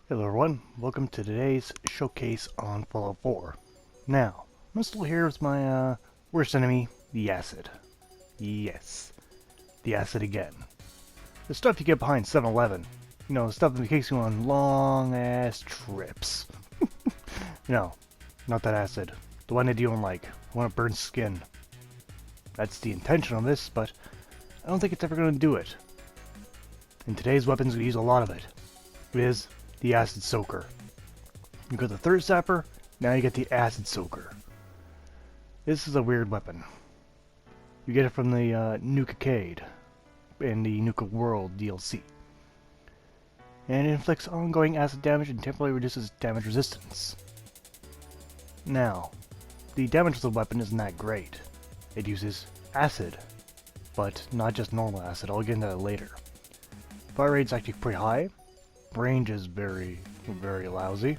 Hello everyone, welcome to today's showcase on Fallout 4. Now, I'm still here with my worst enemy, the acid. Yes, the acid again. The stuff you get behind 7-Eleven. You know, the stuff that takes you on long-ass trips. No, not that acid. The one that you don't like. The one that burns skin. That's the intention of this, but I don't think it's ever going to do it. In today's weapons, we use a lot of it. It is the acid soaker. You got the thirst zapper, now you get the acid soaker. This is a weird weapon. You get it from the Nukecade in the Nukaworld DLC. And it inflicts ongoing acid damage and temporarily reduces damage resistance. Now, the damage of the weapon isn't that great. It uses acid, but not just normal acid. I'll get into that later. Fire rate's actually pretty high. Range is very lousy.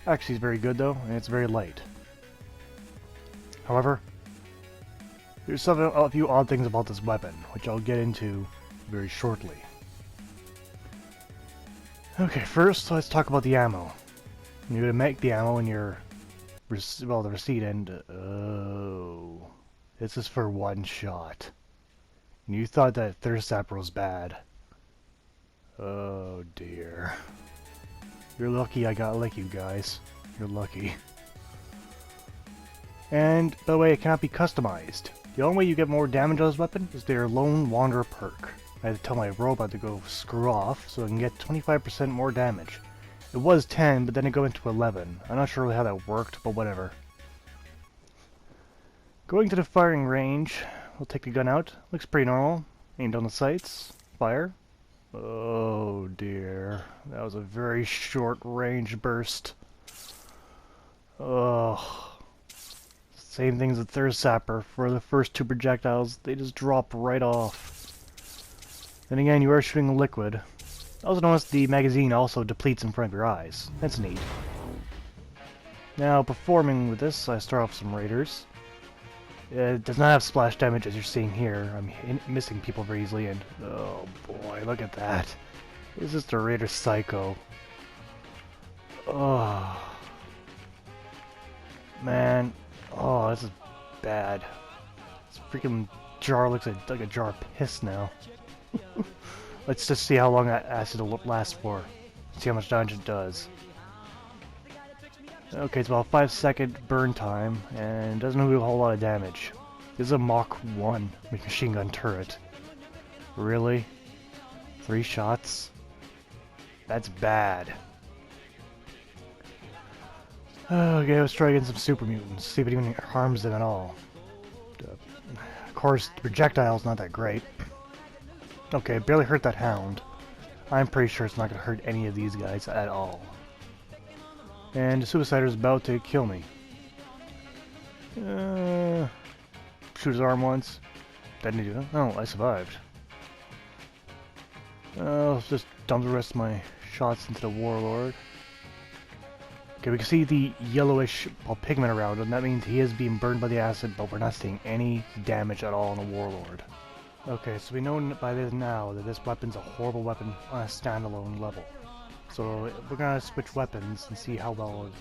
Actually, it's very good though, and it's very light. However, there's a few odd things about this weapon, which I'll get into very shortly. Okay, first let's talk about the ammo. You're gonna make the ammo in your the receipt, and oh, this is for one shot. And you thought that thirst zapper was bad. Oh dear. You're lucky I got like you guys. You're lucky. And, by the way, it cannot be customized. The only way you get more damage on this weapon is their Lone Wanderer perk. I had to tell my robot to go screw off so I can get 25% more damage. It was 10, but then it go into 11. I'm not sure how that worked, but whatever. Going to the firing range, we'll take the gun out. Looks pretty normal. Aimed on the sights. Fire. Oh dear, that was a very short range burst. Ugh. Same thing as the thirst zapper. For the first two projectiles, they just drop right off. Then again, you are shooting a liquid. Also notice the magazine also depletes in front of your eyes. That's neat. Now, performing with this, I start off with some raiders. It does not have splash damage as you're seeing here. I'm missing people very easily, and oh boy, look at that. This is the Raider Psycho. Oh man, oh this is bad. This freaking jar looks like a jar of piss now. Let's just see how long that acid will last for. See how much damage it does. Okay, it's about a 5-second burn time, and doesn't do a whole lot of damage. This is a Mach 1 machine gun turret. Really? 3 shots? That's bad. Okay, let's try against some super mutants, see if it even harms them at all. Of course, the projectile's not that great. Okay, barely hurt that hound. I'm pretty sure it's not going to hurt any of these guys at all. And the Suicider is about to kill me. Shoot his arm once. Didn't do that. Oh, I survived. Let's just dump the rest of my shots into the Warlord. Okay, we can see the yellowish pigment around him. That means he is being burned by the acid, but we're not seeing any damage at all on the Warlord. Okay, so we know by this now that this weapon's a horrible weapon on a standalone level. So we're gonna switch weapons and see how well it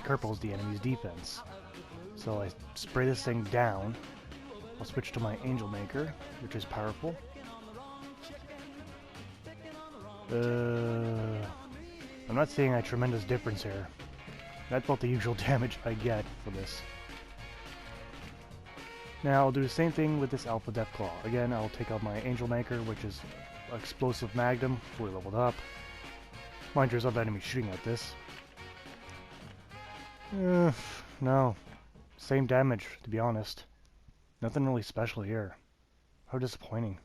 cripples the enemy's defense. So I spray this thing down. I'll switch to my Angel Maker, which is powerful. I'm not seeing a tremendous difference here. That's about the usual damage I get for this. Now I'll do the same thing with this Alpha Deathclaw. Again, I'll take out my Angel Maker, which is Explosive Magnum, fully leveled up. Mind you, there's other enemies shooting at this. No. Same damage, to be honest. Nothing really special here. How disappointing.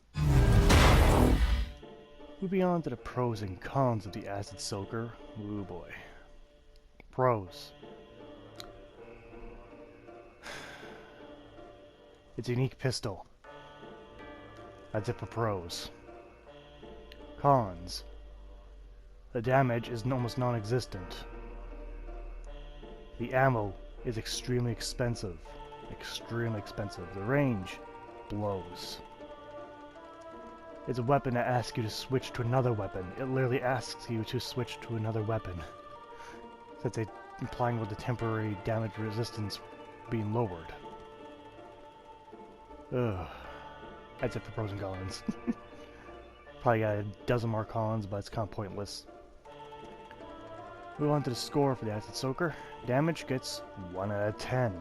Moving on to the pros and cons of the acid soaker. Ooh boy. Pros. It's a unique pistol. That's it for pros. Cons. The damage is almost non-existent. The ammo is extremely expensive. Extremely expensive. The range blows. It's a weapon that asks you to switch to another weapon. It literally asks you to switch to another weapon. That's implying with the temporary damage resistance being lowered. Ugh. That's it for pros and cons. Probably got a dozen more cons, but it's kind of pointless. Move on to the score for the Acid Soaker. Damage gets 1 out of 10.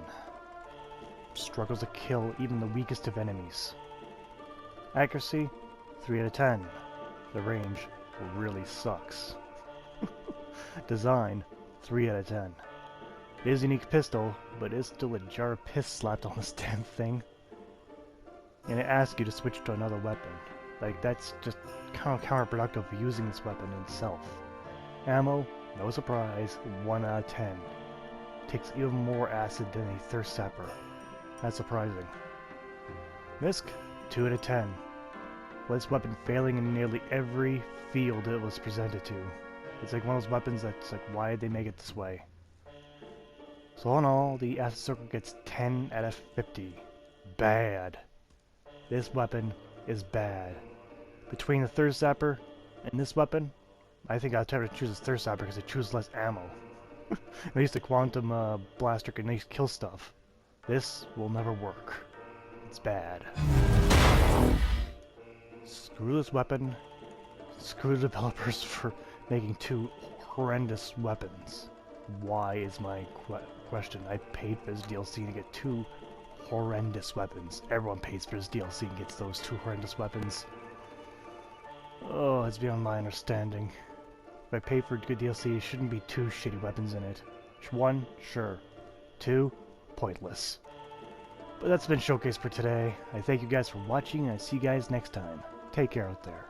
Struggles to kill even the weakest of enemies. Accuracy, 3 out of 10. The range really sucks. Design, 3 out of 10. It is a unique pistol, but it's still a jar of piss slapped on this damn thing. And it asks you to switch to another weapon. Like, that's just kind of counterproductive for using this weapon in itself. Ammo, no surprise, 1 out of 10. Takes even more acid than a Thirst Sapper. That's surprising. Misc, 2 out of 10. With this weapon failing in nearly every field it was presented to. It's like one of those weapons that's like, why did they make it this way? So all in all, the Acid Soaker gets 10 out of 50. Bad. This weapon is bad. Between the Thirst Sapper and this weapon, I think I'll try to choose the Thirst Sapper because it chooses less ammo. At least the Quantum Blaster can at least kill stuff. This will never work. It's bad. Screw this weapon. Screw the developers for making 2 horrendous weapons. Why is my question. I paid for this DLC to get 2 horrendous weapons. Everyone pays for this DLC and gets those 2 horrendous weapons. Oh, it's beyond my understanding. If I pay for good DLC, it shouldn't be 2 shitty weapons in it. 1, sure. 2, pointless. But that's been Showcase for today. I thank you guys for watching, and I see you guys next time. Take care out there.